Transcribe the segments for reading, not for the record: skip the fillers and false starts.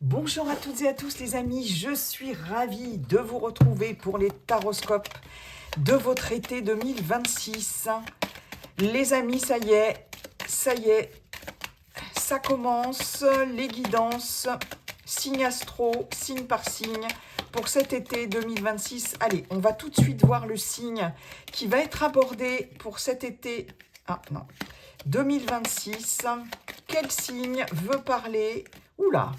Bonjour à toutes et à tous les amis, je suis ravie de vous retrouver pour les taroscopes de votre été 2026. Les amis, ça y est, ça commence, les guidances, signe astro, signe par signe, pour cet été 2026. Allez, on va tout de suite voir le signe qui va être abordé pour cet été 2026. Quel signe veut parler? Oula,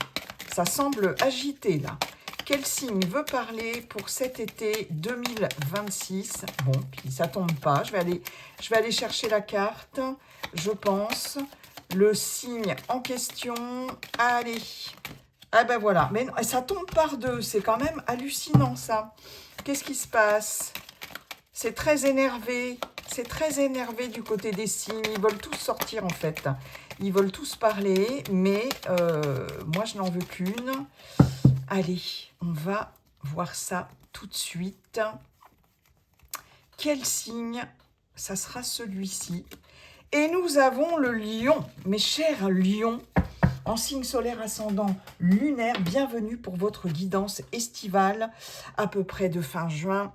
ça semble agité là. Quel signe veut parler pour cet été 2026? Bon, puis ça tombe pas. Je vais aller chercher la carte, je pense. Le signe en question. Allez. Ah ben voilà. Mais non, ça tombe par deux. C'est quand même hallucinant ça. Qu'est-ce qui se passe? C'est très énervé. C'est très énervé du côté des signes. Ils veulent tous sortir en fait. Ils veulent tous parler, mais moi je n'en veux qu'une. Allez, on va voir ça tout de suite. Quel signe? Ça sera celui-ci. Et nous avons le lion. Mes chers lions, en signe solaire ascendant lunaire, bienvenue pour votre guidance estivale, à peu près de fin juin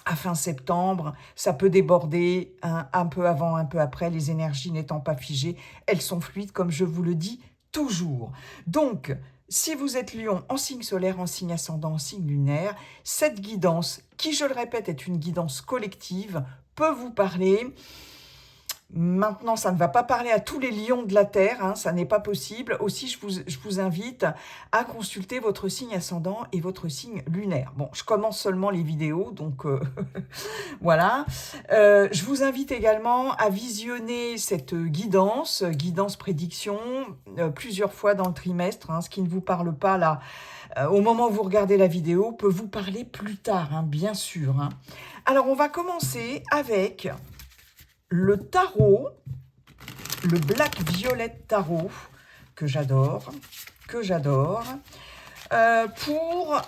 à fin septembre. Ça peut déborder un peu avant, un peu après, les énergies n'étant pas figées. Elles sont fluides, comme je vous le dis toujours. Donc, si vous êtes lion en signe solaire, en signe ascendant, en signe lunaire, cette guidance, qui, je le répète, est une guidance collective, peut vous parler. Maintenant, ça ne va pas parler à tous les lions de la Terre, hein, ça n'est pas possible. Aussi, je vous invite à consulter votre signe ascendant et votre signe lunaire. Bon, je commence seulement les vidéos, donc voilà. Je vous invite également à visionner cette guidance prédiction, plusieurs fois dans le trimestre. Hein, ce qui ne vous parle pas là, au moment où vous regardez la vidéo, peut vous parler plus tard, hein, bien sûr. Hein. Alors, on va commencer avec le tarot, le Black Violet Tarot, que j'adore, pour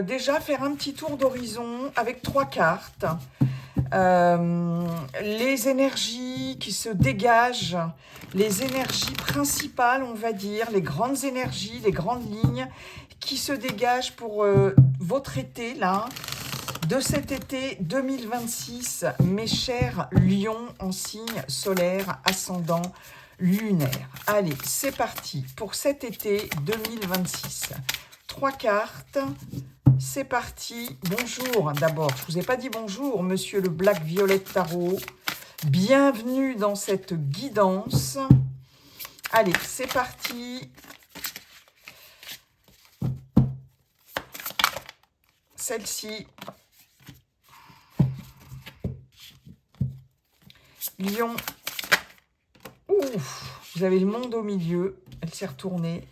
déjà faire un petit tour d'horizon avec 3 cartes. Les énergies qui se dégagent, les énergies principales, on va dire, les grandes énergies, les grandes lignes qui se dégagent pour votre été, là, de cet été 2026, mes chers lions en signe solaire, ascendant, lunaire. Allez, c'est parti pour cet été 2026. 3 cartes, c'est parti. Bonjour d'abord, je ne vous ai pas dit bonjour, monsieur le Black Violet Tarot. Bienvenue dans cette guidance. Allez, c'est parti. Celle-ci. Lion. Ouf, vous avez le monde au milieu. Elle s'est retournée.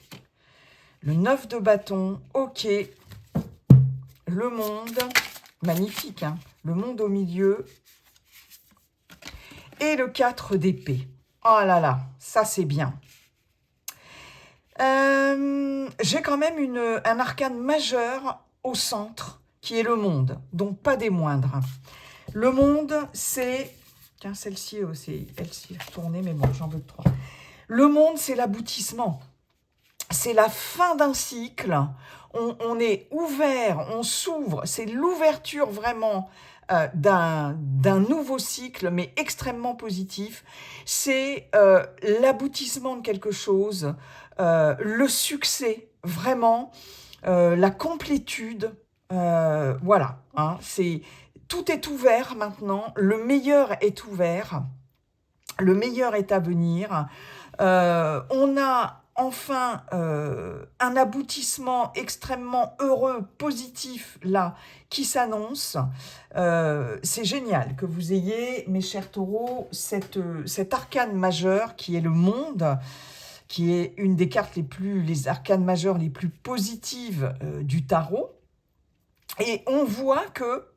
Le 9 de bâton. Ok. Le monde. Magnifique, hein. Le monde au milieu. Et le 4 d'épée. Oh là là, ça c'est bien. J'ai quand même un arcane majeur au centre, qui est le monde. Donc pas des moindres. Le monde, c'est... Tiens, celle-ci aussi, elle s'y est retournée, mais bon, j'en veux 3. Le monde, c'est l'aboutissement. C'est la fin d'un cycle. On est ouvert, on s'ouvre. C'est l'ouverture vraiment d'un nouveau cycle, mais extrêmement positif. C'est l'aboutissement de quelque chose, le succès, vraiment, la complétude. Voilà, hein, tout est ouvert maintenant. Le meilleur est ouvert. Le meilleur est à venir. On a enfin un aboutissement extrêmement heureux, positif, là, qui s'annonce. C'est génial que vous ayez, mes chers taureaux, cet arcane majeur qui est le monde, qui est une des cartes les arcanes majeures les plus positives du tarot. Et on voit que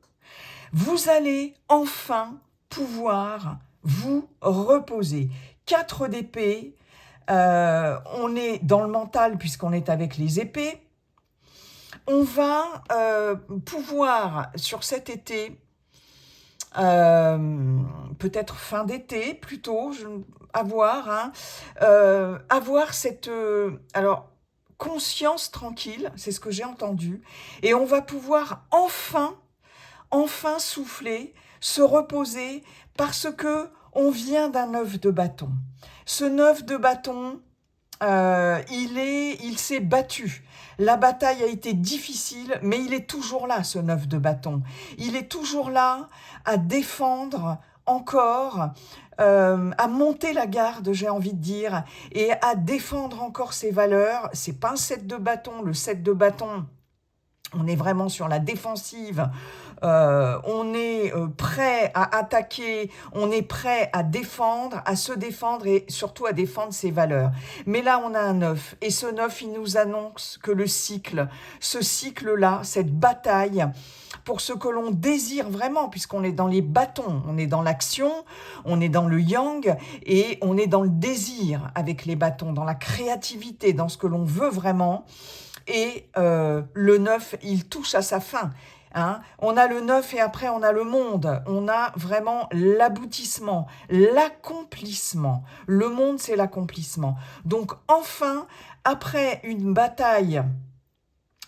vous allez enfin pouvoir vous reposer. 4 d'épée, on est dans le mental puisqu'on est avec les épées. On va pouvoir, sur cet été, peut-être fin d'été plutôt, avoir cette... alors, conscience tranquille, c'est ce que j'ai entendu, et on va pouvoir enfin souffler, se reposer, parce que on vient d'un 9 de bâton. Ce 9 de bâton, il s'est battu. La bataille a été difficile, mais il est toujours là, ce 9 de bâton. Il est toujours là à défendre encore, à monter la garde, j'ai envie de dire, et à défendre encore ses valeurs. C'est pas un 7 de bâton. Le 7 de bâton, on est vraiment sur la défensive, on est prêt à attaquer, on est prêt à défendre, à se défendre et surtout à défendre ses valeurs. Mais là, on a un 9, et ce 9, il nous annonce que le cycle, ce cycle-là, cette bataille, pour ce que l'on désire vraiment, puisqu'on est dans les bâtons, on est dans l'action, on est dans le yang, et on est dans le désir avec les bâtons, dans la créativité, dans ce que l'on veut vraiment. Et le 9, il touche à sa fin. Hein. On a le 9 et après on a le monde. On a vraiment l'aboutissement, l'accomplissement. Le monde, c'est l'accomplissement. Donc enfin, après une bataille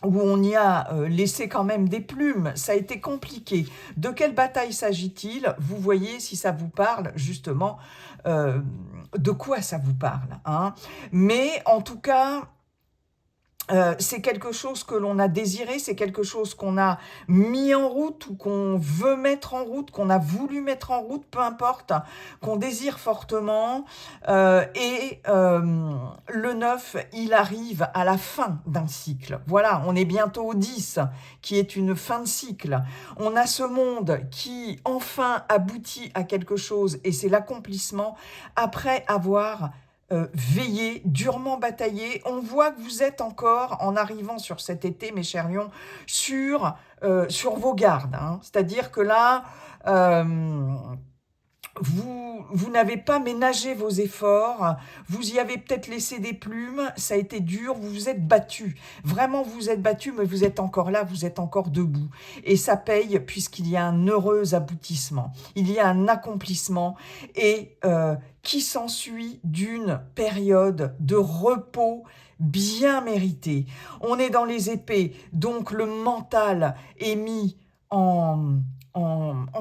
où on y a laissé quand même des plumes, ça a été compliqué. De quelle bataille s'agit-il? Vous voyez si ça vous parle, justement, de quoi ça vous parle. Hein. Mais en tout cas, c'est quelque chose que l'on a désiré, c'est quelque chose qu'on a mis en route ou qu'on veut mettre en route, qu'on a voulu mettre en route, peu importe, qu'on désire fortement. Le 9, il arrive à la fin d'un cycle. Voilà, on est bientôt au 10, qui est une fin de cycle. On a ce monde qui enfin aboutit à quelque chose et c'est l'accomplissement après avoir veillé, durement bataillé. On voit que vous êtes encore, en arrivant sur cet été, mes chers lions, sur vos gardes. Hein. C'est-à-dire que là, vous n'avez pas ménagé vos efforts, vous y avez peut-être laissé des plumes, ça a été dur, vous vous êtes battu. Vraiment, vous vous êtes battu, mais vous êtes encore là, vous êtes encore debout. Et ça paye puisqu'il y a un heureux aboutissement, il y a un accomplissement et qui s'ensuit d'une période de repos bien méritée. On est dans les épées, donc le mental est mis en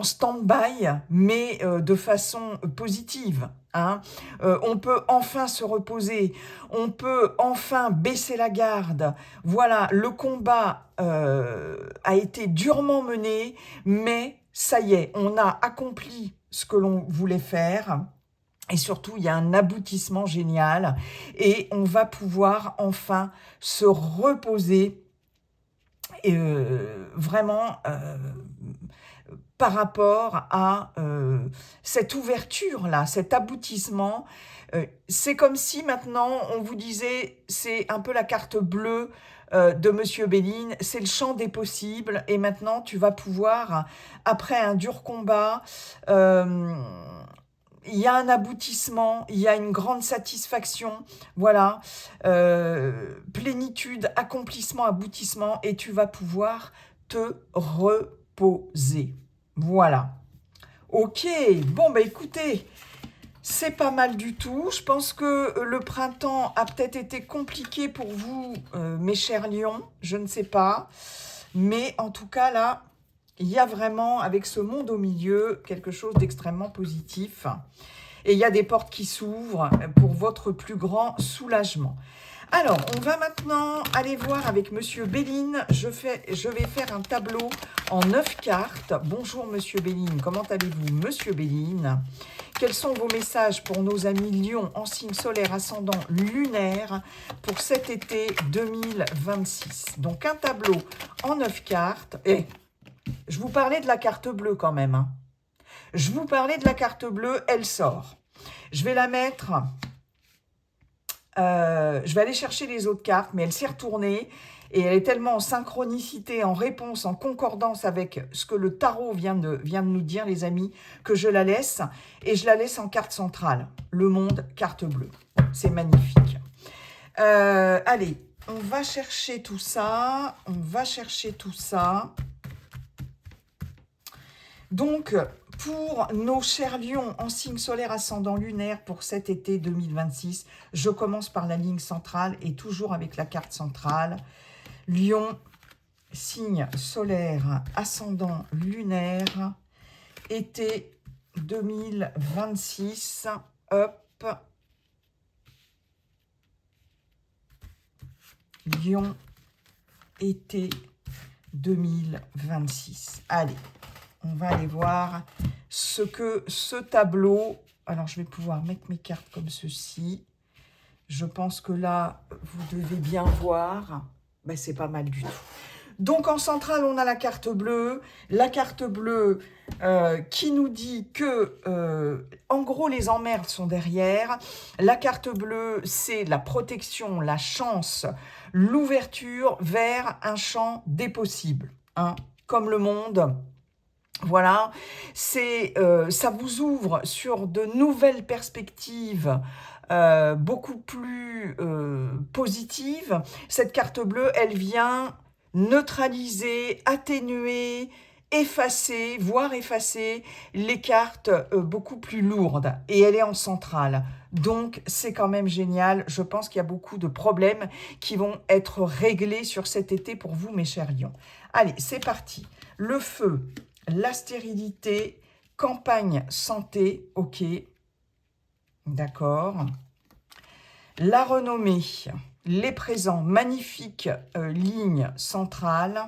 stand-by, mais de façon positive. Hein. On peut enfin se reposer, on peut enfin baisser la garde. Voilà, le combat a été durement mené, mais ça y est, on a accompli ce que l'on voulait faire. Et surtout, il y a un aboutissement génial et on va pouvoir enfin se reposer vraiment par rapport à cette ouverture-là, cet aboutissement. C'est comme si maintenant, on vous disait, c'est un peu la carte bleue de Monsieur Béline, c'est le champ des possibles, et maintenant, tu vas pouvoir, après un dur combat, il y a un aboutissement, il y a une grande satisfaction, voilà, plénitude, accomplissement, aboutissement, et tu vas pouvoir te reposer. Voilà. Ok, bon, bah écoutez, c'est pas mal du tout. Je pense que le printemps a peut-être été compliqué pour vous, mes chers lions, je ne sais pas. Mais en tout cas, là, il y a vraiment, avec ce monde au milieu, quelque chose d'extrêmement positif. Et il y a des portes qui s'ouvrent pour votre plus grand soulagement. Alors, on va maintenant aller voir avec Monsieur Béline. Je vais faire un tableau en 9 cartes. Bonjour Monsieur Béline, comment allez-vous Monsieur Béline? Quels sont vos messages pour nos amis Lions en signe solaire, ascendant, lunaire pour cet été 2026? Donc un tableau en 9 cartes. Et je vous parlais de la carte bleue quand même. Hein. Je vous parlais de la carte bleue, elle sort. Je vais la mettre... je vais aller chercher les autres cartes, mais elle s'est retournée et elle est tellement en synchronicité, en réponse, en concordance avec ce que le tarot vient de nous dire, les amis, que je la laisse. Et je la laisse en carte centrale. Le monde, carte bleue. C'est magnifique. Allez, on va chercher tout ça. On va chercher tout ça. Donc, Pour nos chers lions en signe solaire ascendant lunaire pour cet été 2026, je commence par la ligne centrale et toujours avec la carte centrale. Lion, signe solaire ascendant lunaire, été 2026, hop, Lion, été 2026. Allez, on va aller voir ce que ce tableau... Alors, je vais pouvoir mettre mes cartes comme ceci. Je pense que là, vous devez bien voir. Ben, c'est pas mal du tout. Donc, en centrale, on a la carte bleue. La carte bleue qui nous dit que, en gros, les emmerdes sont derrière. La carte bleue, c'est la protection, la chance, l'ouverture vers un champ des possibles. Hein, comme le monde... Voilà, ça vous ouvre sur de nouvelles perspectives beaucoup plus positives. Cette carte bleue, elle vient neutraliser, atténuer, effacer, voire effacer les cartes beaucoup plus lourdes. Et elle est en centrale. Donc, c'est quand même génial. Je pense qu'il y a beaucoup de problèmes qui vont être réglés sur cet été pour vous, mes chers lions. Allez, c'est parti. Le feu. La stérilité, campagne santé, ok, d'accord. La renommée, les présents, magnifique ligne centrale.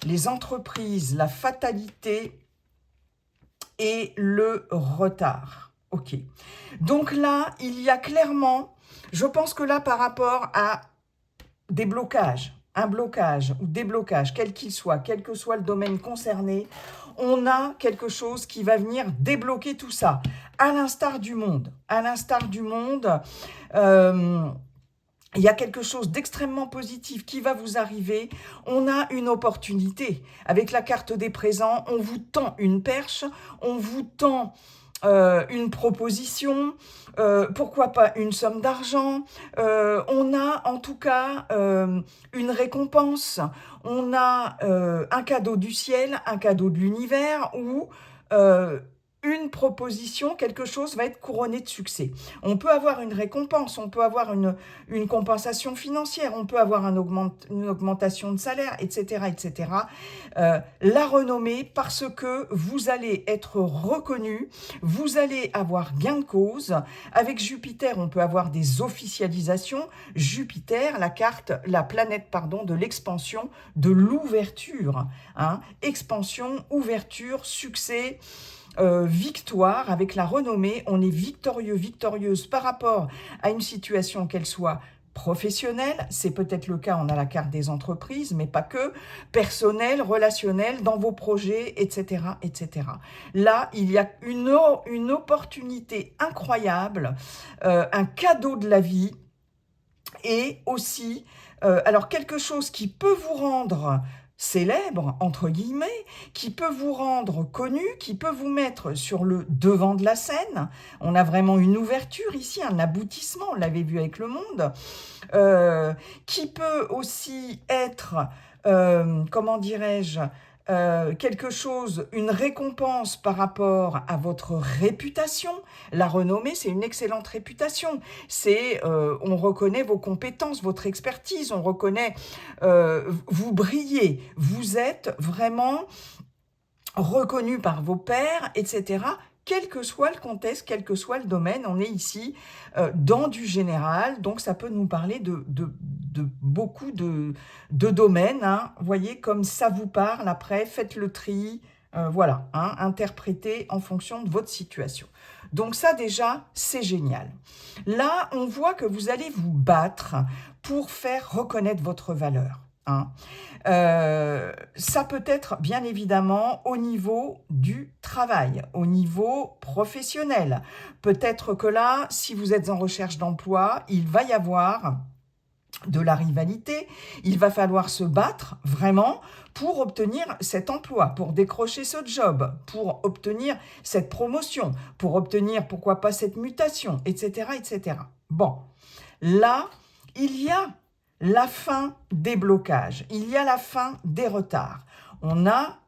Les entreprises, la fatalité et le retard, ok. Donc là, il y a clairement, je pense que là, par rapport à des blocages, un blocage ou déblocage, quel qu'il soit, quel que soit le domaine concerné, on a quelque chose qui va venir débloquer tout ça, à l'instar du monde. À l'instar du monde, il y a quelque chose d'extrêmement positif qui va vous arriver. On a une opportunité. Avec la carte des présents, on vous tend une perche, on vous tend une proposition, pourquoi pas une somme d'argent, on a en tout cas une récompense, on a un cadeau du ciel, un cadeau de l'univers ou une proposition, quelque chose va être couronné de succès. On peut avoir une récompense, on peut avoir une compensation financière, on peut avoir une augmentation de salaire, etc. etc. La renommée parce que vous allez être reconnu, vous allez avoir gain de cause. Avec Jupiter, on peut avoir des officialisations. Jupiter, la planète de l'expansion, de l'ouverture. Hein. Expansion, ouverture, succès... victoire, avec la renommée, on est victorieux, victorieuse par rapport à une situation qu'elle soit professionnelle, c'est peut-être le cas, on a la carte des entreprises, mais pas que, personnel, relationnel, dans vos projets, etc., etc. Là, il y a une opportunité incroyable, un cadeau de la vie, et aussi, alors quelque chose qui peut vous rendre célèbre, entre guillemets, qui peut vous rendre connu, qui peut vous mettre sur le devant de la scène. On a vraiment une ouverture ici, un aboutissement, on l'avait vu avec le monde, qui peut aussi être, comment dirais-je, quelque chose, une récompense par rapport à votre réputation. La renommée, c'est une excellente réputation. C'est, on reconnaît vos compétences, votre expertise, on reconnaît, vous brillez, vous êtes vraiment reconnu par vos pairs, etc. Quel que soit le contexte, quel que soit le domaine, on est ici dans du général, donc ça peut nous parler de beaucoup de domaines. Hein. Vous voyez, comme ça vous parle, après, faites le tri, voilà, hein, interprétez en fonction de votre situation. Donc ça déjà, c'est génial. Là, on voit que vous allez vous battre pour faire reconnaître votre valeur. Hein. Ça peut être bien évidemment au niveau du travail, au niveau professionnel. Peut-être que là, si vous êtes en recherche d'emploi, il va y avoir de la rivalité, il va falloir se battre vraiment pour obtenir cet emploi, pour décrocher ce job, pour obtenir cette promotion, pour obtenir, pourquoi pas, cette mutation, etc., etc. Bon, là, il y a la fin des blocages, il y a la fin des retards. On a,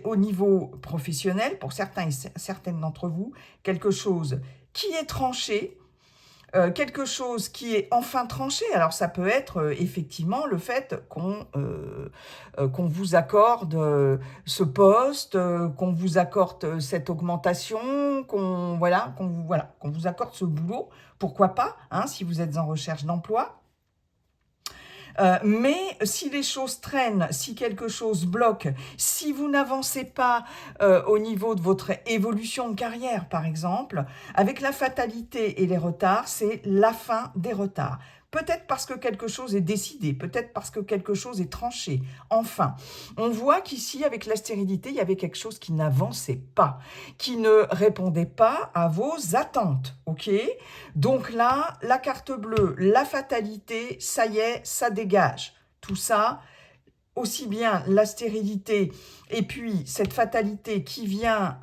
au niveau professionnel, pour certains et certaines d'entre vous, quelque chose qui est tranché, quelque chose qui est enfin tranché. Alors ça peut être effectivement le fait qu'on vous accorde ce poste, qu'on vous accorde cette augmentation, qu'on vous accorde ce boulot, pourquoi pas, hein, si vous êtes en recherche d'emploi. Mais si les choses traînent, si quelque chose bloque, si vous n'avancez pas au niveau de votre évolution de carrière, par exemple, avec la fatalité et les retards, c'est la fin des retards. Peut-être parce que quelque chose est décidé, peut-être parce que quelque chose est tranché. Enfin, on voit qu'ici, avec la stérilité, il y avait quelque chose qui n'avançait pas, qui ne répondait pas à vos attentes, ok ? Donc là, la carte bleue, la fatalité, ça y est, ça dégage. Tout ça, aussi bien la stérilité et puis cette fatalité qui vient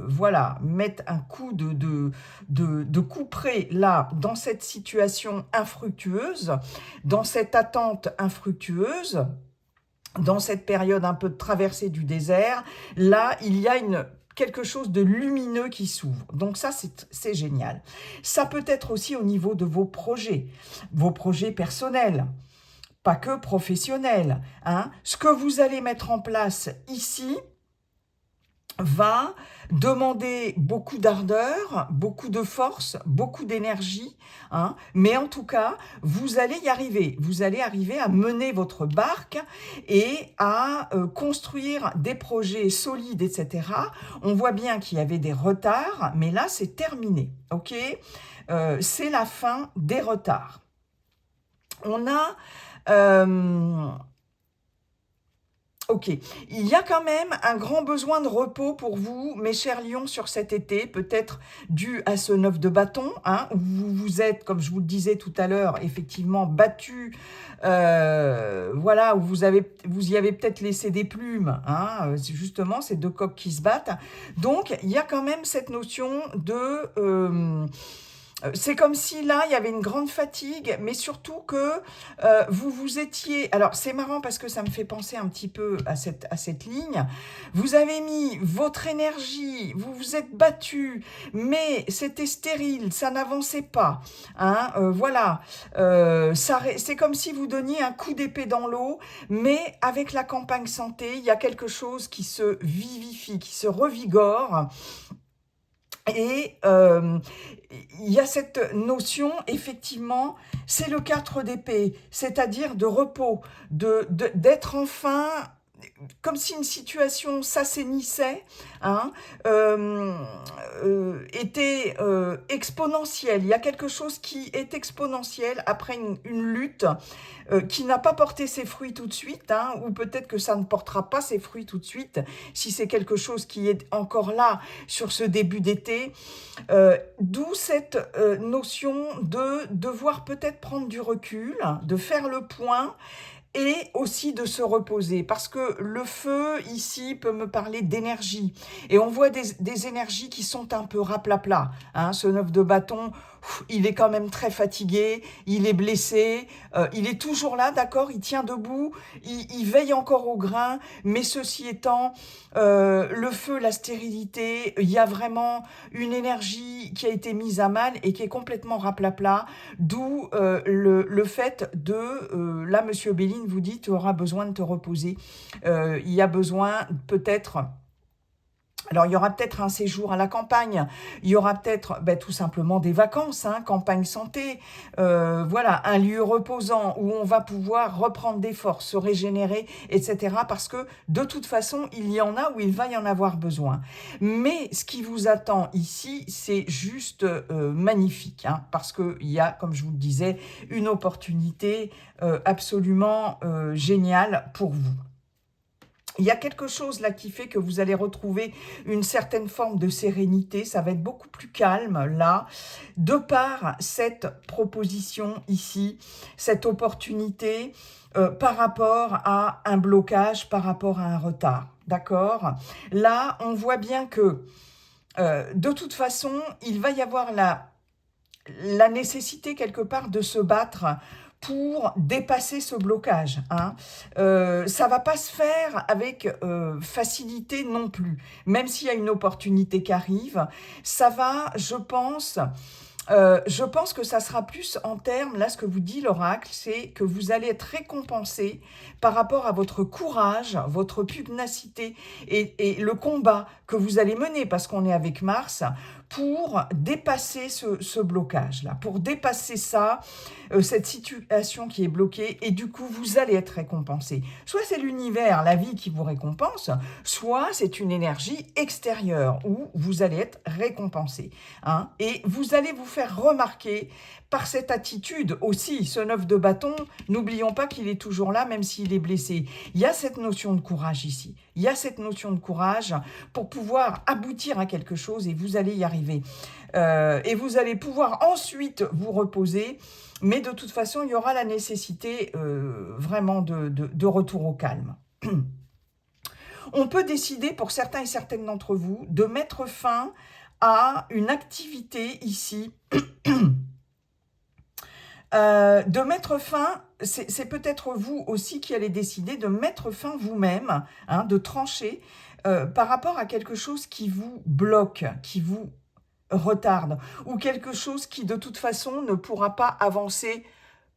voilà, mettre un coup de couperet là, dans cette situation infructueuse, dans cette attente infructueuse, dans cette période un peu de traversée du désert, là, il y a quelque chose de lumineux qui s'ouvre. Donc ça, c'est génial. Ça peut être aussi au niveau de vos projets personnels, pas que professionnels, hein. Ce que vous allez mettre en place ici va demander beaucoup d'ardeur, beaucoup de force, beaucoup d'énergie, hein, mais en tout cas, vous allez y arriver. Vous allez arriver à mener votre barque et à construire des projets solides, etc. On voit bien qu'il y avait des retards, mais là, c'est terminé, ok ? C'est la fin des retards. On a... Ok, il y a quand même un grand besoin de repos pour vous, mes chers lions, sur cet été, peut-être dû à ce 9 de bâton, hein, où vous vous êtes, comme je vous le disais tout à l'heure, effectivement battu, voilà, où vous y avez peut-être laissé des plumes, hein, c'est justement ces deux coqs qui se battent. Donc, il y a quand même cette notion de... c'est comme si là, il y avait une grande fatigue, mais surtout que vous vous étiez... Alors, c'est marrant parce que ça me fait penser un petit peu à cette ligne. Vous avez mis votre énergie, vous vous êtes battu, mais c'était stérile, ça n'avançait pas. Hein, voilà, c'est comme si vous donniez un coup d'épée dans l'eau, mais avec la campagne santé, il y a quelque chose qui se vivifie, qui se revigore. Et il y a cette notion, effectivement, c'est le 4 d'épée, c'est-à-dire de repos, d'être enfin, comme si une situation s'assainissait, hein, était exponentielle. Il y a quelque chose qui est exponentiel après une lutte qui n'a pas porté ses fruits tout de suite, hein, ou peut-être que ça ne portera pas ses fruits tout de suite, si c'est quelque chose qui est encore là sur ce début d'été. D'où cette notion de devoir peut-être prendre du recul, de faire le point, et aussi de se reposer, parce que le feu, ici, peut me parler d'énergie. Et on voit des énergies qui sont un peu raplapla. Hein. Ce 9 de bâton, il est quand même très fatigué, il est blessé, il est toujours là, d'accord, il tient debout, il veille encore au grain, mais ceci étant, le feu, la stérilité, il y a vraiment une énergie qui a été mise à mal et qui est complètement raplapla, d'où le fait de, là, Monsieur Béline vous dit, tu auras besoin de te reposer, il y a besoin peut-être... Alors, il y aura peut-être un séjour à la campagne, il y aura peut-être tout simplement des vacances, hein, campagne santé, voilà, un lieu reposant où on va pouvoir reprendre des forces, se régénérer, etc. Parce que de toute façon, il y en a où il va y en avoir besoin. Mais ce qui vous attend ici, c'est juste magnifique, hein, parce qu'il y a, comme je vous le disais, une opportunité absolument géniale pour vous. Il y a quelque chose là qui fait que vous allez retrouver une certaine forme de sérénité, ça va être beaucoup plus calme là, de par cette proposition ici, cette opportunité par rapport à un blocage, par rapport à un retard, d'accord? Là, on voit bien que de toute façon, il va y avoir la nécessité quelque part de se battre pour dépasser ce blocage. Hein. Ça va pas se faire avec facilité non plus. Même s'il y a une opportunité qui arrive, ça va, je pense que ça sera plus en termes, là ce que vous dit l'oracle, c'est que vous allez être récompensé par rapport à votre courage, votre pugnacité et le combat que vous allez mener, parce qu'on est avec Mars, pour dépasser ce blocage-là, pour dépasser ça, cette situation qui est bloquée, et du coup vous allez être récompensé. Soit c'est l'univers, la vie qui vous récompense, soit c'est une énergie extérieure où vous allez être récompensé. Hein, et vous allez vous faire remarquer par cette attitude aussi. Ce 9 de bâton, n'oublions pas qu'il est toujours là, même s'il est blessé. Il y a cette notion de courage ici. Il y a cette notion de courage pour pouvoir aboutir à quelque chose et vous allez y arriver. Et vous allez pouvoir ensuite vous reposer, mais de toute façon, il y aura la nécessité vraiment de retour au calme. On peut décider, pour certains et certaines d'entre vous, de mettre fin à une activité ici, de mettre fin, c'est peut-être vous aussi qui allez décider de mettre fin vous-même, hein, de trancher par rapport à quelque chose qui vous bloque, qui vous retarde, ou quelque chose qui de toute façon ne pourra pas avancer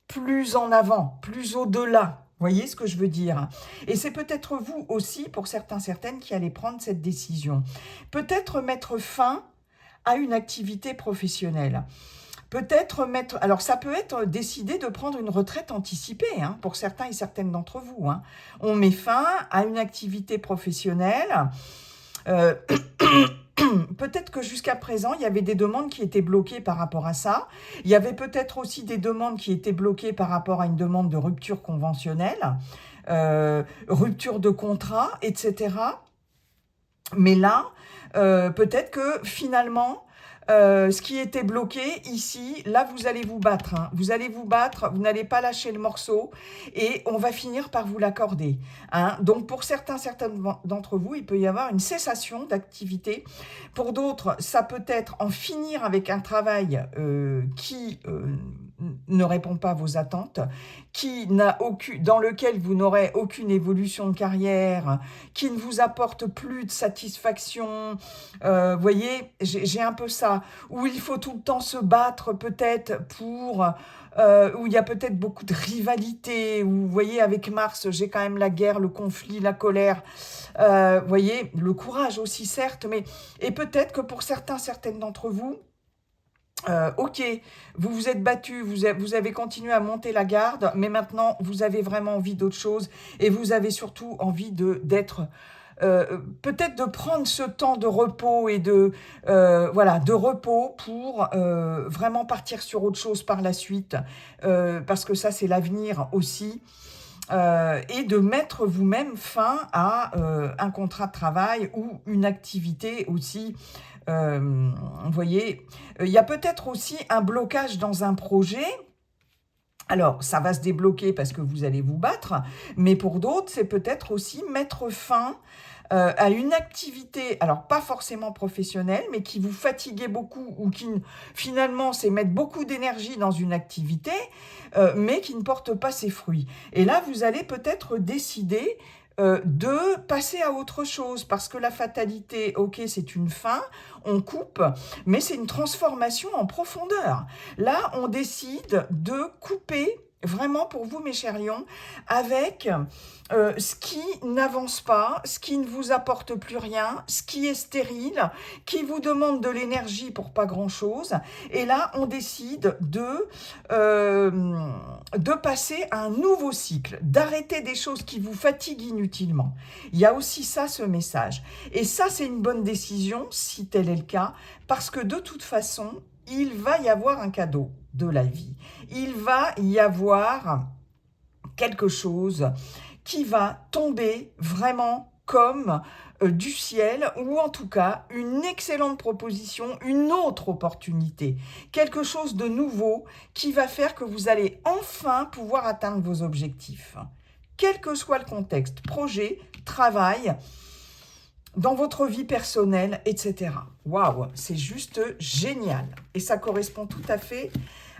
plus en avant, plus au-delà. Voyez ce que je veux dire? Et c'est peut-être vous aussi, pour certains, certaines, qui allez prendre cette décision. Peut-être mettre fin à une activité professionnelle. Peut-être mettre... Alors, ça peut être décider de prendre une retraite anticipée, hein, pour certains et certaines d'entre vous. Hein. On met fin à une activité professionnelle. Peut-être que jusqu'à présent, il y avait des demandes qui étaient bloquées par rapport à ça. Il y avait peut-être aussi des demandes qui étaient bloquées par rapport à une demande de rupture conventionnelle, rupture de contrat, etc. Mais là, peut-être que finalement, ce qui était bloqué ici, là vous allez vous battre. Hein. Vous allez vous battre, vous n'allez pas lâcher le morceau et on va finir par vous l'accorder. Hein. Donc pour certains, certaines d'entre vous, il peut y avoir une cessation d'activité. Pour d'autres, ça peut être en finir avec un travail qui ne répond pas à vos attentes, dans lequel vous n'aurez aucune évolution de carrière, qui ne vous apporte plus de satisfaction. Voyez, j'ai un peu ça, où il faut tout le temps se battre peut-être pour... où il y a peut-être beaucoup de rivalité, où vous voyez avec Mars, j'ai quand même la guerre, le conflit, la colère, vous voyez, le courage aussi certes, mais et peut-être que pour certains, certaines d'entre vous, ok, vous vous êtes battu, vous avez continué à monter la garde, mais maintenant vous avez vraiment envie d'autre chose et vous avez surtout envie d'être... peut-être de prendre ce temps de repos et voilà, de repos pour vraiment partir sur autre chose par la suite, parce que ça c'est l'avenir aussi. Et de mettre vous-même fin à un contrat de travail ou une activité aussi. Vous voyez, il y a peut-être aussi un blocage dans un projet. Alors, ça va se débloquer parce que vous allez vous battre, mais pour d'autres, c'est peut-être aussi mettre fin à une activité, alors pas forcément professionnelle, mais qui vous fatiguait beaucoup ou qui finalement c'est mettre beaucoup d'énergie dans une activité, mais qui ne porte pas ses fruits. Et là, vous allez peut-être décider de passer à autre chose, parce que la fatalité, ok, c'est une fin, on coupe, mais c'est une transformation en profondeur. Là, on décide de couper, vraiment pour vous, mes chers lions, avec ce qui n'avance pas, ce qui ne vous apporte plus rien, ce qui est stérile, qui vous demande de l'énergie pour pas grand-chose. Et là, on décide de passer à un nouveau cycle, d'arrêter des choses qui vous fatiguent inutilement. Il y a aussi ça, ce message. Et ça, c'est une bonne décision, si tel est le cas, parce que de toute façon, il va y avoir un cadeau de la vie. Il va y avoir quelque chose qui va tomber vraiment comme du ciel, ou en tout cas une excellente proposition, une autre opportunité, quelque chose de nouveau qui va faire que vous allez enfin pouvoir atteindre vos objectifs. Quel que soit le contexte, projet, travail, dans votre vie personnelle, etc. Waouh, c'est juste génial. Et ça correspond tout à fait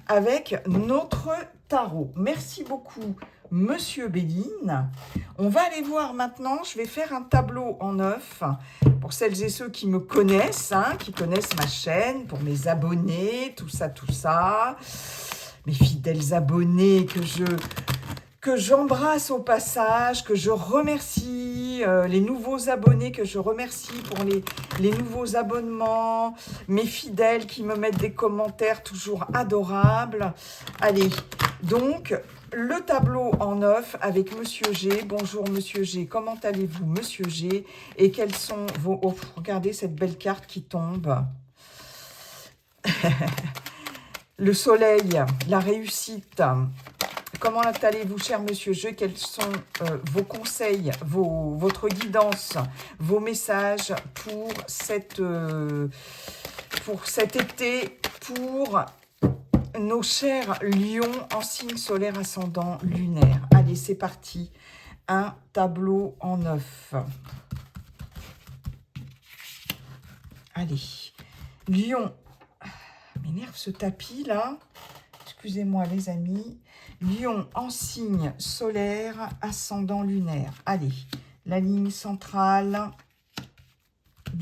avec notre tarot. Merci beaucoup, Monsieur Béline. On va aller voir maintenant, je vais faire un tableau en 9 pour celles et ceux qui me connaissent, hein, qui connaissent ma chaîne, pour mes abonnés, tout ça, mes fidèles abonnés que j'embrasse au passage, que je remercie, les nouveaux abonnés que je remercie pour les nouveaux abonnements, mes fidèles qui me mettent des commentaires toujours adorables. Allez, donc, le tableau en 9 avec Monsieur G. Bonjour Monsieur G, comment allez-vous Monsieur G? Et quels sont vos... Oh, regardez cette belle carte qui tombe. Le soleil, la réussite. Comment allez-vous, cher Monsieur G? Quels sont vos conseils, votre guidance, vos messages pour cet été, pour nos chers lions en signe solaire ascendant lunaire? Allez, c'est parti. Un tableau en 9. Allez. Lion. M'énerve ce tapis là. Excusez-moi les amis. Lion en signe solaire ascendant lunaire. Allez. La ligne centrale.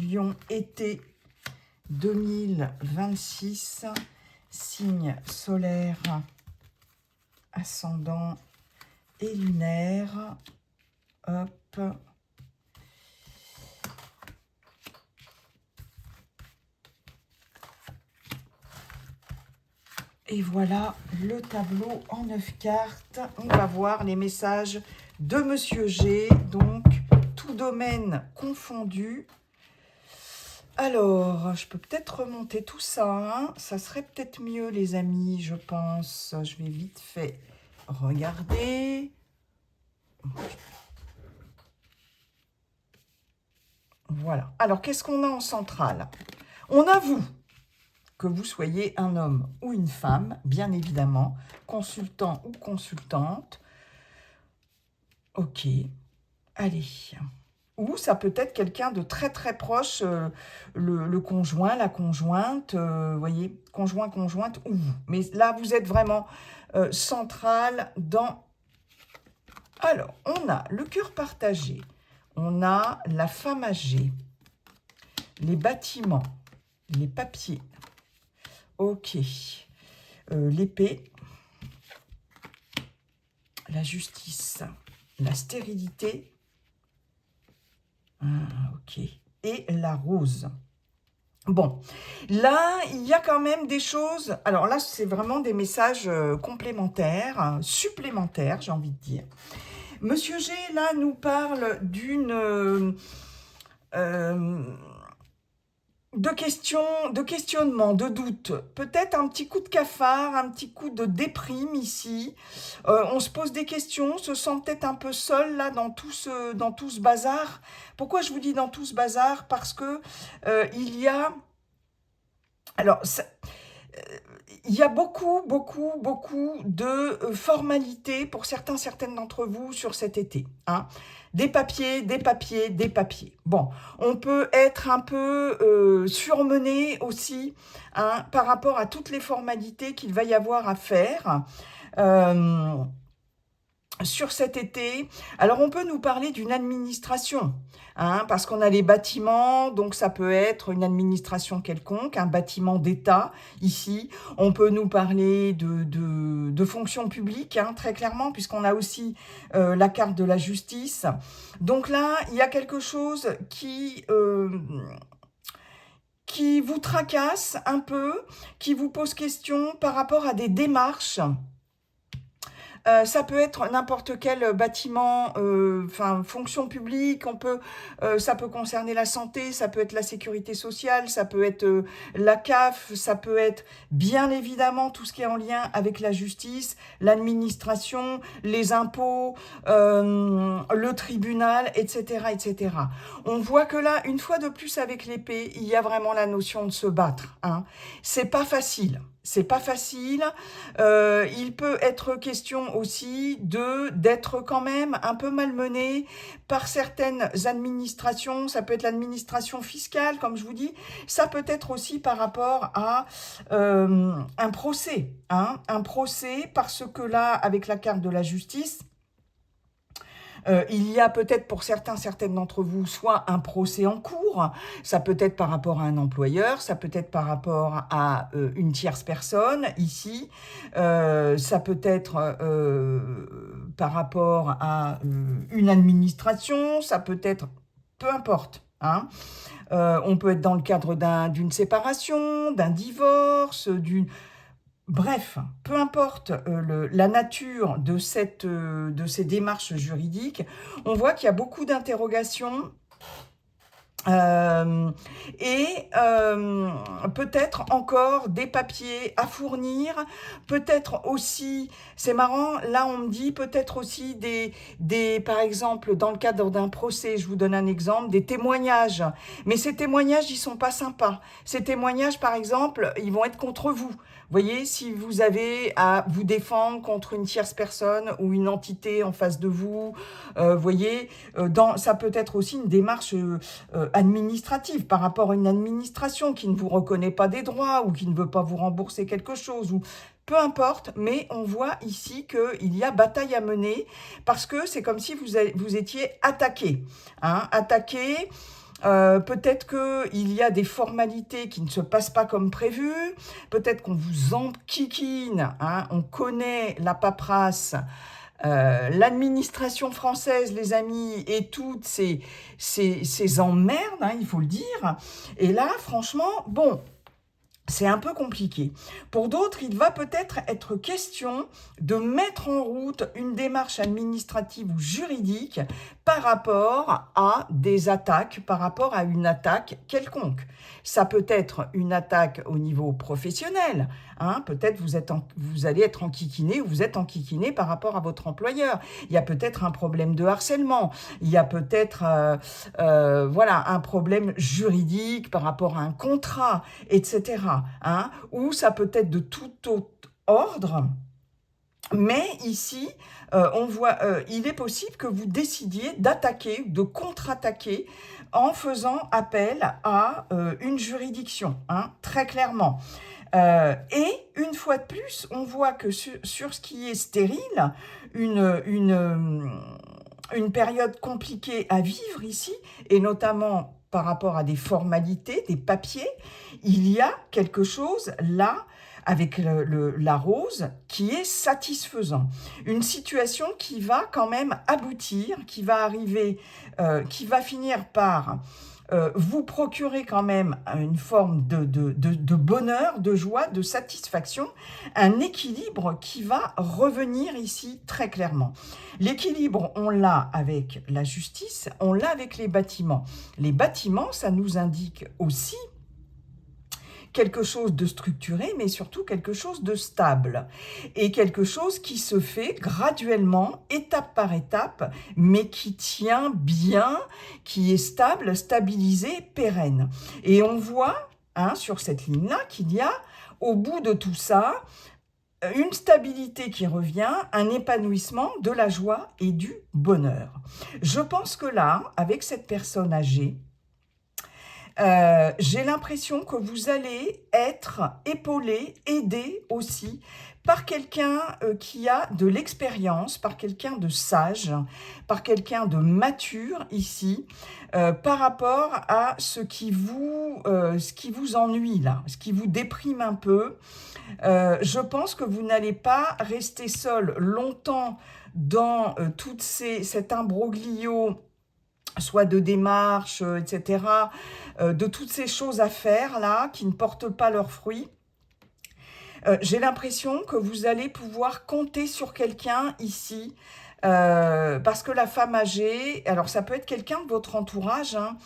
Lion été 2026. Signe solaire, ascendant et lunaire. Hop. Et voilà le tableau en 9 cartes. On va voir les messages de Monsieur G. Donc, tout domaine confondu. Alors, je peux peut-être remonter tout ça, hein. Ça serait peut-être mieux, les amis, je pense. Je vais vite fait regarder. Voilà. Alors, qu'est-ce qu'on a en centrale? On a vous, que vous soyez un homme ou une femme, bien évidemment, consultant ou consultante. Ok. Allez. Ou ça peut être quelqu'un de très très proche, le conjoint, la conjointe, vous voyez, conjoint, conjointe, ou vous. Mais là, vous êtes vraiment central dans... Alors, on a le cœur partagé, on a la femme âgée, les bâtiments, les papiers, ok, l'épée, la justice, la stérilité, ok. Et la rose. Bon, là, il y a quand même des choses... Alors là, c'est vraiment des messages complémentaires, supplémentaires, j'ai envie de dire. Monsieur G, là, nous parle d'une... de questionnement, de doute, peut-être un petit coup de cafard, un petit coup de déprime ici. On se pose des questions, on se sent peut-être un peu seul là dans tout ce bazar. Pourquoi je vous dis dans tout ce bazar? Parce que il y a... Alors, il y a beaucoup de formalités pour certaines d'entre vous sur cet été, hein. Des papiers, des papiers, des papiers. Bon, on peut être un peu surmené aussi, hein, par rapport à toutes les formalités qu'il va y avoir à faire sur cet été. Alors, on peut nous parler d'une administration, hein, parce qu'on a les bâtiments, donc ça peut être une administration quelconque, un bâtiment d'État, ici. On peut nous parler de fonction publique, hein, très clairement, puisqu'on a aussi la carte de la justice. Donc là, il y a quelque chose qui vous tracasse un peu, qui vous pose question par rapport à des démarches. Ça peut être n'importe quel bâtiment, fonction publique, ça peut concerner la santé, ça peut être la sécurité sociale, ça peut être la CAF, ça peut être bien évidemment tout ce qui est en lien avec la justice, l'administration, les impôts, le tribunal, etc., etc. On voit que là, une fois de plus avec l'épée, il y a vraiment la notion de se battre, hein. C'est pas facile. c'est pas facile. Il peut être question aussi d'être quand même un peu malmené par certaines administrations. Ça peut être l'administration fiscale, comme je vous dis. Ça peut être aussi par rapport à un procès. Hein, un procès, parce que là, avec la carte de la justice, il y a peut-être pour certaines d'entre vous, soit un procès en cours, ça peut être par rapport à un employeur, ça peut être par rapport à une tierce personne, ici, ça peut être par rapport à une administration, ça peut être, peu importe, hein. On peut être dans le cadre d'une séparation, d'un divorce, d'une... Bref, peu importe la nature de ces démarches juridiques, on voit qu'il y a beaucoup d'interrogations et peut-être encore des papiers à fournir, peut-être aussi, c'est marrant, là on me dit peut-être aussi par exemple, dans le cadre d'un procès, je vous donne un exemple, des témoignages. Mais ces témoignages, ils sont pas sympas. Ces témoignages, par exemple, ils vont être contre vous. Vous voyez, si vous avez à vous défendre contre une tierce personne ou une entité en face de vous, voyez, ça peut être aussi une démarche administrative par rapport à une administration qui ne vous reconnaît pas des droits ou qui ne veut pas vous rembourser quelque chose ou peu importe, mais on voit ici qu'il y a bataille à mener parce que c'est comme si vous étiez attaqué. Hein, attaqué. Peut-être qu'il y a des formalités qui ne se passent pas comme prévu, peut-être qu'on vous enquiquine, hein, on connaît la paperasse, l'administration française, les amis, et toutes ces emmerdes, hein, il faut le dire. Et là, franchement, bon, c'est un peu compliqué. Pour d'autres, il va peut-être être question de mettre en route une démarche administrative ou juridique par rapport à des attaques, par rapport à une attaque quelconque. Ça peut être une attaque au niveau professionnel. Hein, peut-être vous allez être enquiquiné ou vous êtes enquiquiné par rapport à votre employeur. Il y a peut-être un problème de harcèlement. Il y a peut-être voilà, un problème juridique par rapport à un contrat, etc. Hein, ou ça peut être de tout autre ordre. Mais ici, on voit, il est possible que vous décidiez d'attaquer, de contre-attaquer en faisant appel à une juridiction, hein, très clairement. Et une fois de plus, on voit que sur ce qui est stérile, une période compliquée à vivre ici, et notamment par rapport à des formalités, des papiers, il y a quelque chose là avec la rose qui est satisfaisant. Une situation qui va quand même aboutir, qui va arriver, qui va finir par vous procurer quand même une forme de bonheur, de joie, de satisfaction, un équilibre qui va revenir ici très clairement. L'équilibre, on l'a avec la justice, on l'a avec les bâtiments. Les bâtiments, ça nous indique aussi quelque chose de structuré, mais surtout quelque chose de stable. Et quelque chose qui se fait graduellement, étape par étape, mais qui tient bien, qui est stable, stabilisé, pérenne. Et on voit, hein, sur cette ligne-là, qu'il y a, au bout de tout ça, une stabilité qui revient, un épanouissement, de la joie et du bonheur. Je pense que là, avec cette personne âgée, j'ai l'impression que vous allez être épaulé, aidé aussi par quelqu'un qui a de l'expérience, par quelqu'un de sage, par quelqu'un de mature ici, par rapport à ce qui vous ennuie là, ce qui vous déprime un peu. Je pense que vous n'allez pas rester seul longtemps dans cet imbroglio, soit de démarches, etc., de toutes ces choses à faire là, qui ne portent pas leurs fruits. J'ai l'impression que vous allez pouvoir compter sur quelqu'un ici, parce que la femme âgée, alors ça peut être quelqu'un de votre entourage, hein,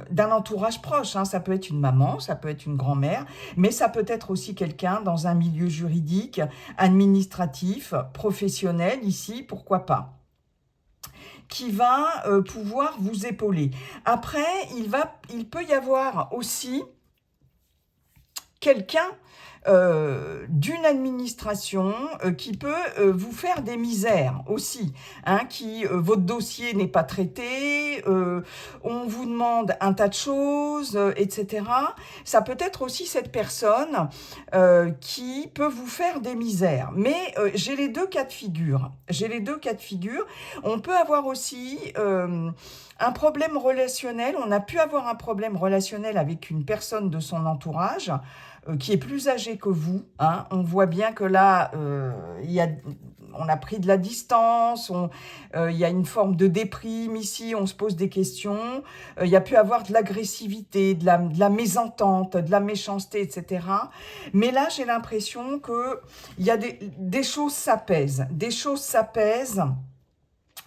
d'un entourage proche, hein, ça peut être une maman, ça peut être une grand-mère, mais ça peut être aussi quelqu'un dans un milieu juridique, administratif, professionnel ici, pourquoi pas, qui va pouvoir vous épauler. Après, il peut y avoir aussi quelqu'un d'une administration qui peut vous faire des misères aussi, hein, votre dossier n'est pas traité, on vous demande un tas de choses, etc. Ça peut être aussi cette personne qui peut vous faire des misères. Mais j'ai les deux cas de figure. J'ai les deux cas de figure. On peut avoir aussi un problème relationnel. On a pu avoir un problème relationnel avec une personne de son entourage qui est plus âgé que vous, hein. On voit bien que là, on a pris de la distance, il y a une forme de déprime ici, on se pose des questions, il y a pu avoir de l'agressivité, de la mésentente, de la méchanceté, etc. Mais là, j'ai l'impression que il y a des choses s'apaisent,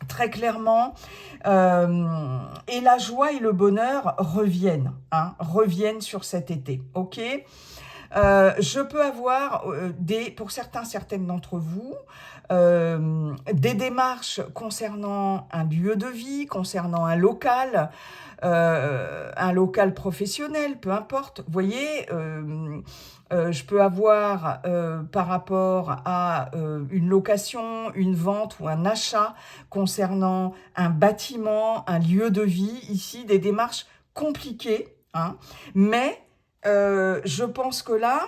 très clairement, et la joie et le bonheur reviennent, hein, reviennent sur cet été, ok ? Je peux avoir, pour certaines d'entre vous, des démarches concernant un lieu de vie, concernant un local professionnel, peu importe. Vous voyez, je peux avoir par rapport à une location, une vente ou un achat concernant un bâtiment, un lieu de vie, ici, des démarches compliquées, hein, mais je pense que là,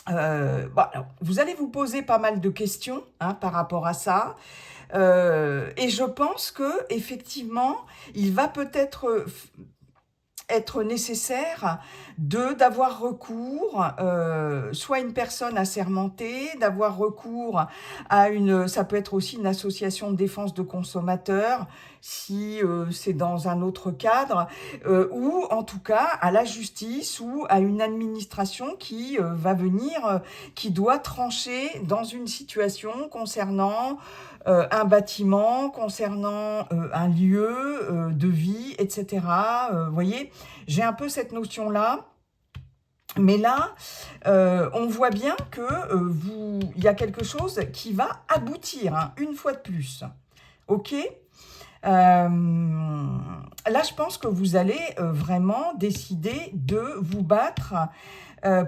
alors, vous allez vous poser pas mal de questions, hein, par rapport à ça. Et je pense que effectivement, il va peut-être être nécessaire d'avoir recours soit à une personne assermentée, d'avoir recours à ça peut être aussi une association de défense de consommateurs, si c'est dans un autre cadre, ou en tout cas à la justice ou à une administration qui va venir, qui doit trancher dans une situation concernant un bâtiment, concernant un lieu de vie, etc. Vous voyez, j'ai un peu cette notion-là. Mais là, on voit bien que il y a quelque chose qui va aboutir, hein, une fois de plus. Ok ? Là, je pense que vous allez vraiment décider de vous battre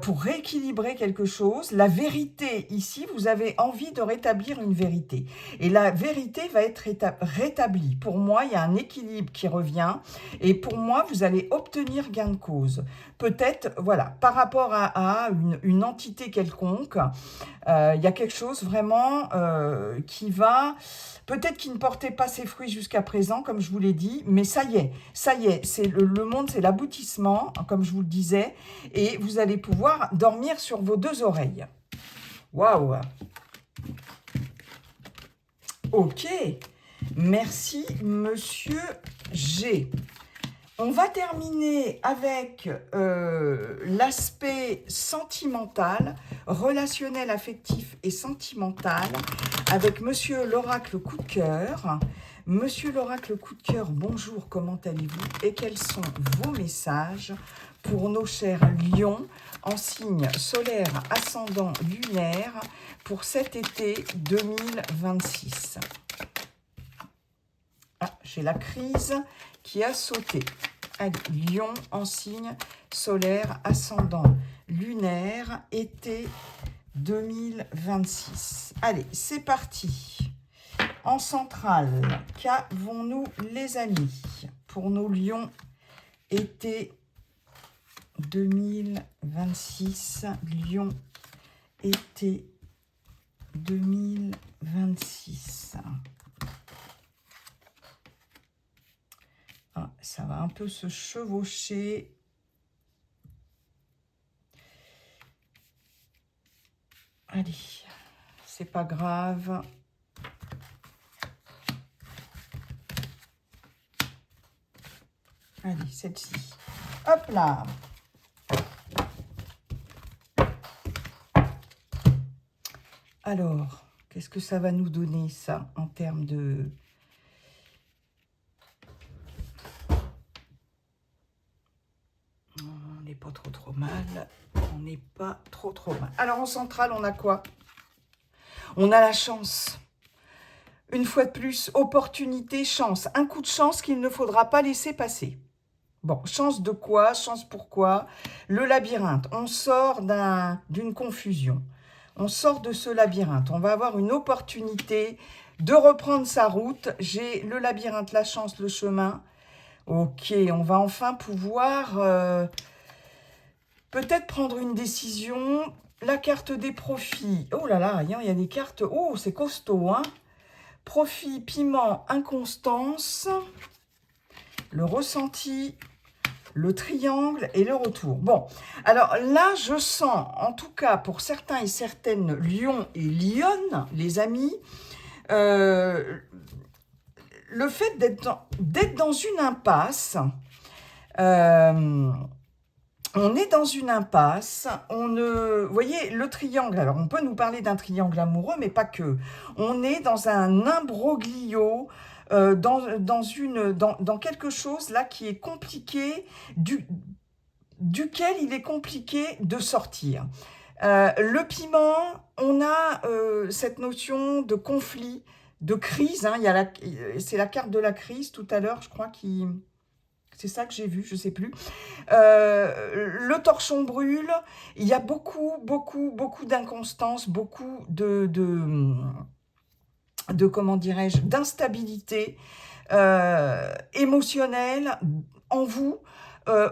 pour rééquilibrer quelque chose. La vérité, ici, vous avez envie de rétablir une vérité. Et la vérité va être rétablie. Pour moi, il y a un équilibre qui revient. Et pour moi, vous allez obtenir gain de cause. Peut-être, voilà, par rapport à une entité quelconque, il y a quelque chose vraiment qui va... Peut-être qu'il ne portait pas ses fruits jusqu'à présent, comme je vous l'ai dit, mais ça y est, c'est le monde, c'est l'aboutissement, comme je vous le disais, et vous allez pouvoir dormir sur vos deux oreilles. Waouh! Ok, merci Monsieur G. On va terminer avec l'aspect sentimental, relationnel, affectif et sentimental, avec Monsieur l'oracle coup de cœur. Monsieur l'oracle coup de cœur, bonjour, comment allez-vous? Et quels sont vos messages pour nos chers lions en signe solaire, ascendant, lunaire pour cet été 2026? Ah, j'ai la crise qui a sauté. Allez, Lion en signe solaire, ascendant, lunaire, été 2026. Allez, c'est parti. En centrale, qu'avons-nous les amis pour nos lions, été 2026, Lion, été 2026. Ah, ça va un peu se chevaucher. Allez, c'est pas grave. Allez, celle-ci. Hop là. Alors, qu'est-ce que ça va nous donner, ça, en termes de... On n'est pas trop mal. On n'est pas trop mal. Alors, en centrale, on a quoi? On a la chance. Une fois de plus, opportunité, chance. Un coup de chance qu'il ne faudra pas laisser passer. Bon, chance de quoi? Chance pourquoi? Le labyrinthe, on sort d'une confusion. On sort de ce labyrinthe. On va avoir une opportunité de reprendre sa route. J'ai le labyrinthe, la chance, le chemin. Ok, on va enfin pouvoir peut-être prendre une décision. La carte des profits. Oh là là, il y a des cartes. Oh, c'est costaud, hein? Profit, piment, inconstance. Le ressenti, le triangle et le retour. Bon, alors là, je sens, en tout cas pour certains et certaines lions et lionnes, les amis, le fait d'être dans une impasse. On est dans une impasse, vous voyez, le triangle, alors on peut nous parler d'un triangle amoureux, mais pas que. On est dans un imbroglio, dans quelque chose là qui est compliqué, duquel il est compliqué de sortir. Le piment, on a cette notion de conflit, de crise, hein, c'est la carte de la crise tout à l'heure, je crois, c'est ça que j'ai vu, je ne sais plus. Le torchon brûle, il y a beaucoup d'inconstance, beaucoup comment dirais-je, d'instabilité émotionnelle en vous,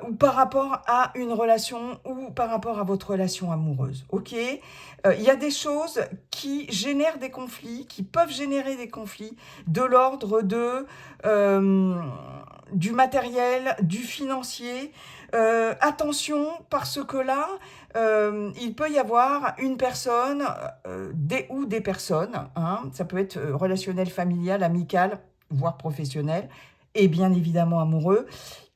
ou par rapport à une relation, ou par rapport à votre relation amoureuse, ok? Il y a des choses qui génèrent des conflits, qui peuvent générer des conflits, de l'ordre du matériel, du financier. Attention, parce que là, il peut y avoir une personne, ou des personnes, hein, ça peut être relationnel, familial, amical, voire professionnel, et bien évidemment amoureux,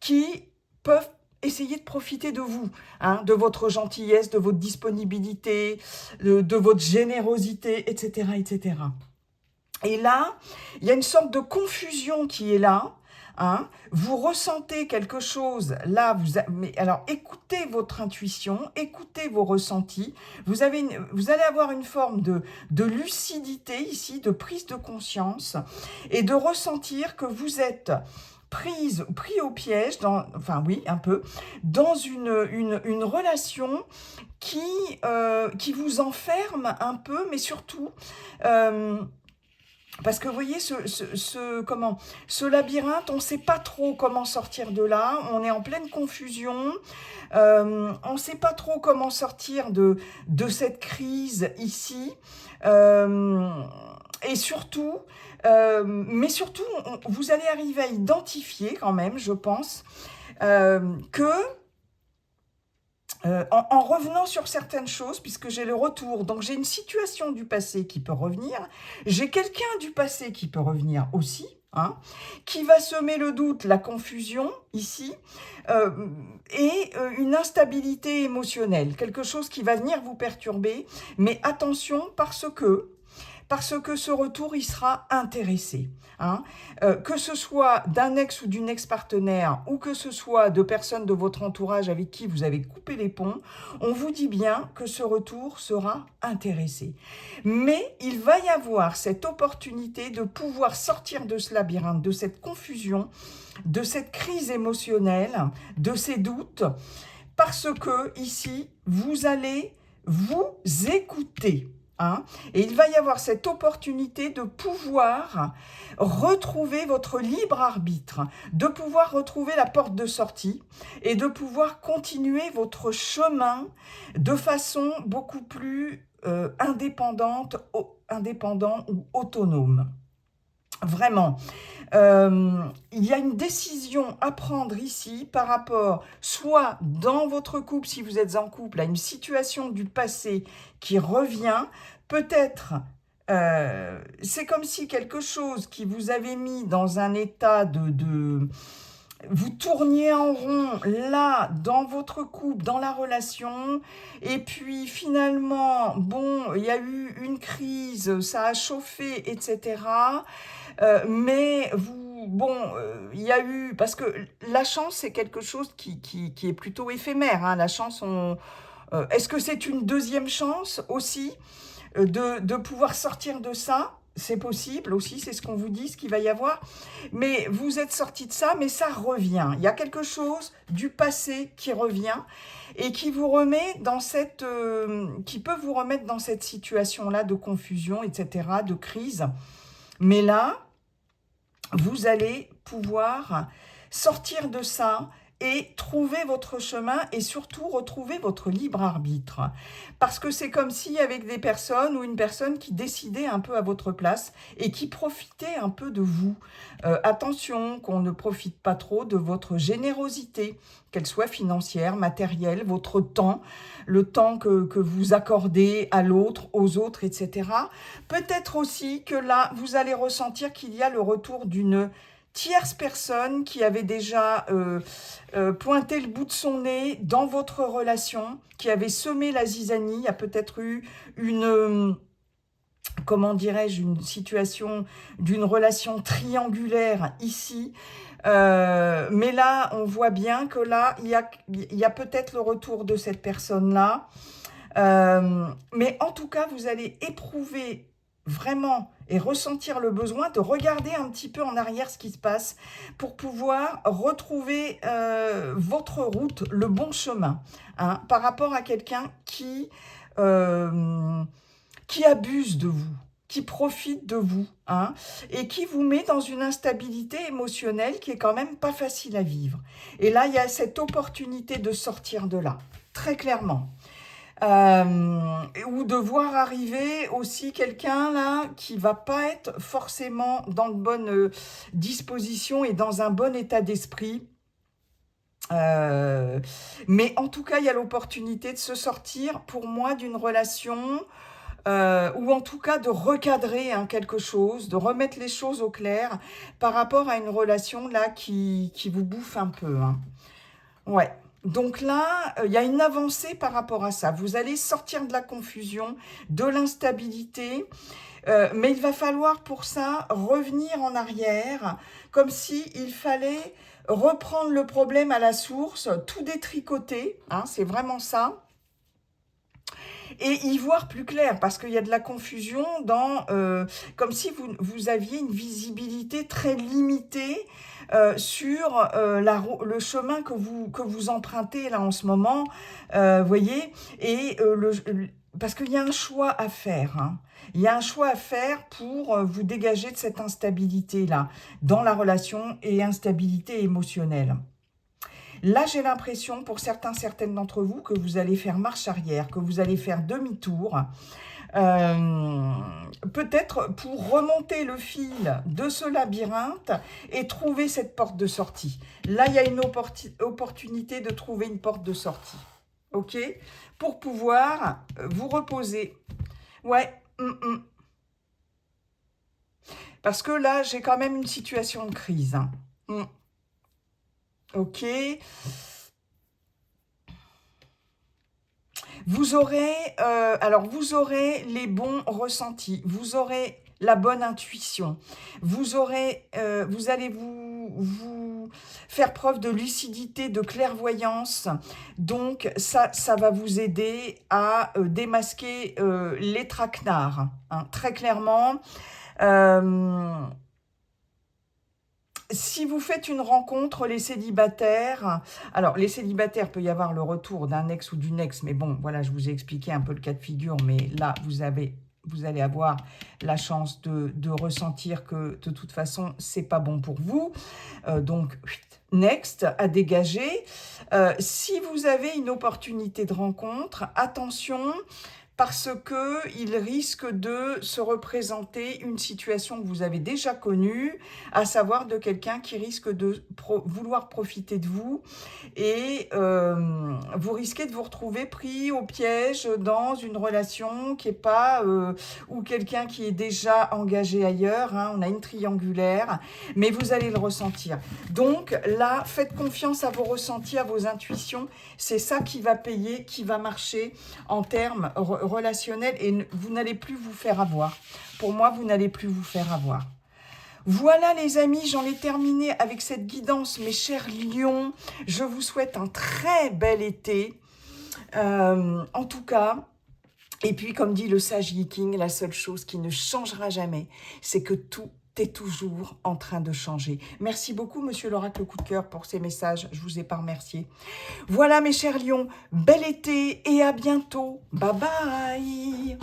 qui peuvent essayer de profiter de vous, hein, de votre gentillesse, de votre disponibilité, de votre générosité, etc., etc. Et là, il y a une sorte de confusion qui est là. Hein, vous ressentez quelque chose, là, mais alors écoutez votre intuition, écoutez vos ressentis, vous allez avoir une forme de lucidité ici, de prise de conscience, et de ressentir que vous êtes pris au piège, enfin oui, un peu, dans une relation qui vous enferme un peu, mais surtout... parce que vous voyez, ce labyrinthe, on ne sait pas trop comment sortir de là, on est en pleine confusion, on ne sait pas trop comment sortir de cette crise ici, et surtout, vous allez arriver à identifier quand même, je pense, que... en revenant sur certaines choses, puisque j'ai le retour, donc j'ai une situation du passé qui peut revenir, j'ai quelqu'un du passé qui peut revenir aussi, hein, qui va semer le doute, la confusion ici, et une instabilité émotionnelle, quelque chose qui va venir vous perturber, mais attention parce que ce retour, il sera intéressé. Hein. Que ce soit d'un ex ou d'une ex-partenaire, ou que ce soit de personnes de votre entourage avec qui vous avez coupé les ponts, on vous dit bien que ce retour sera intéressé. Mais il va y avoir cette opportunité de pouvoir sortir de ce labyrinthe, de cette confusion, de cette crise émotionnelle, de ces doutes, parce que ici, vous allez vous écouter. Hein, et il va y avoir cette opportunité de pouvoir retrouver votre libre arbitre, de pouvoir retrouver la porte de sortie et de pouvoir continuer votre chemin de façon beaucoup plus indépendant ou autonome. Vraiment, il y a une décision à prendre ici par rapport, soit dans votre couple, si vous êtes en couple, à une situation du passé qui revient, peut-être, c'est comme si quelque chose qui vous avait mis dans un état vous tourniez en rond là, dans votre couple, dans la relation, et puis finalement, bon, il y a eu une crise, ça a chauffé, etc. Mais il y a eu... Parce que la chance, c'est quelque chose qui est plutôt éphémère. Hein. La chance, est-ce que c'est une deuxième chance aussi de pouvoir sortir de ça ? c'est possible aussi, c'est ce qu'on vous dit, ce qu'il va y avoir. Mais vous êtes sorti de ça, mais ça revient. Il y a quelque chose du passé qui revient et qui vous remet dans cette, qui peut vous remettre dans cette situation-là de confusion, etc., de crise. Mais là, vous allez pouvoir sortir de ça et trouver votre chemin et surtout retrouver votre libre arbitre. Parce que c'est comme si avec des personnes ou une personne qui décidait un peu à votre place et qui profitait un peu de vous. Attention qu'on ne profite pas trop de votre générosité, qu'elle soit financière, matérielle, votre temps, le temps que vous accordez à l'autre, aux autres, etc. Peut-être aussi que là, vous allez ressentir qu'il y a le retour d'une tierce personne qui avait déjà pointé le bout de son nez dans votre relation, qui avait semé la zizanie. Il y a peut-être eu une, comment dirais-je, une situation d'une relation triangulaire ici. Mais là, on voit bien que là, il y a peut-être le retour de cette personne-là. Mais en tout cas, vous allez éprouver vraiment et ressentir le besoin de regarder un petit peu en arrière ce qui se passe pour pouvoir retrouver votre route, le bon chemin, hein, par rapport à quelqu'un qui abuse de vous, qui profite de vous, hein, et qui vous met dans une instabilité émotionnelle qui est quand même pas facile à vivre. Et là, il y a cette opportunité de sortir de là, très clairement. Ou de voir arriver aussi quelqu'un là qui va pas être forcément dans de bonnes dispositions et dans un bon état d'esprit. Mais en tout cas, il y a l'opportunité de se sortir, pour moi, d'une relation, ou en tout cas de recadrer quelque chose, de remettre les choses au clair par rapport à une relation là qui vous bouffe un peu, hein. Ouais. Donc là, il y a une avancée par rapport à ça. Vous allez sortir de la confusion, de l'instabilité, mais il va falloir pour ça revenir en arrière, comme s'il fallait reprendre le problème à la source, tout détricoter, hein, c'est vraiment ça, et y voir plus clair, parce qu'il y a de la confusion dans, comme si vous aviez une visibilité très limitée sur le chemin que vous empruntez là en ce moment, voyez, et parce qu'il y a un choix à faire, hein. Il y a un choix à faire pour vous dégager de cette instabilité-là dans la relation et instabilité émotionnelle. Là, j'ai l'impression, pour certaines d'entre vous, que vous allez faire marche arrière, que vous allez faire demi-tour, peut-être pour remonter le fil de ce labyrinthe et trouver cette porte de sortie. Là, il y a une opportunité de trouver une porte de sortie, ok? Pour pouvoir vous reposer. Ouais, parce que là, j'ai quand même une situation de crise, hein. Ok. Vous aurez, vous aurez les bons ressentis, vous aurez la bonne intuition, vous allez vous faire preuve de lucidité, de clairvoyance. Donc, ça va vous aider à démasquer les traquenards, hein, très clairement. Si vous faites une rencontre, les célibataires, alors les célibataires, peut y avoir le retour d'un ex ou d'une ex, mais bon, voilà, je vous ai expliqué un peu le cas de figure, mais là, vous allez avoir la chance de ressentir que de toute façon, c'est pas bon pour vous. Donc, next, à dégager. Si vous avez une opportunité de rencontre, attention, parce qu'il risque de se représenter une situation que vous avez déjà connue, à savoir de quelqu'un qui risque de vouloir profiter de vous et vous risquez de vous retrouver pris au piège dans une relation qui n'est pas, ou quelqu'un qui est déjà engagé ailleurs, hein, on a une triangulaire, mais vous allez le ressentir. Donc là, faites confiance à vos ressentis, à vos intuitions, c'est ça qui va payer, qui va marcher en termes relationnel et vous n'allez plus vous faire avoir. Pour moi, vous n'allez plus vous faire avoir. Voilà les amis, j'en ai terminé avec cette guidance, mes chers lions. Je vous souhaite un très bel été. En tout cas, Et puis, comme dit le sage Yi King, la seule chose qui ne changera jamais, c'est que tout est toujours en train de changer. Merci beaucoup, monsieur l'oracle coup de cœur, pour ces messages. Je vous ai pas remercié. Voilà, mes chers lions, bel été et à bientôt. Bye bye.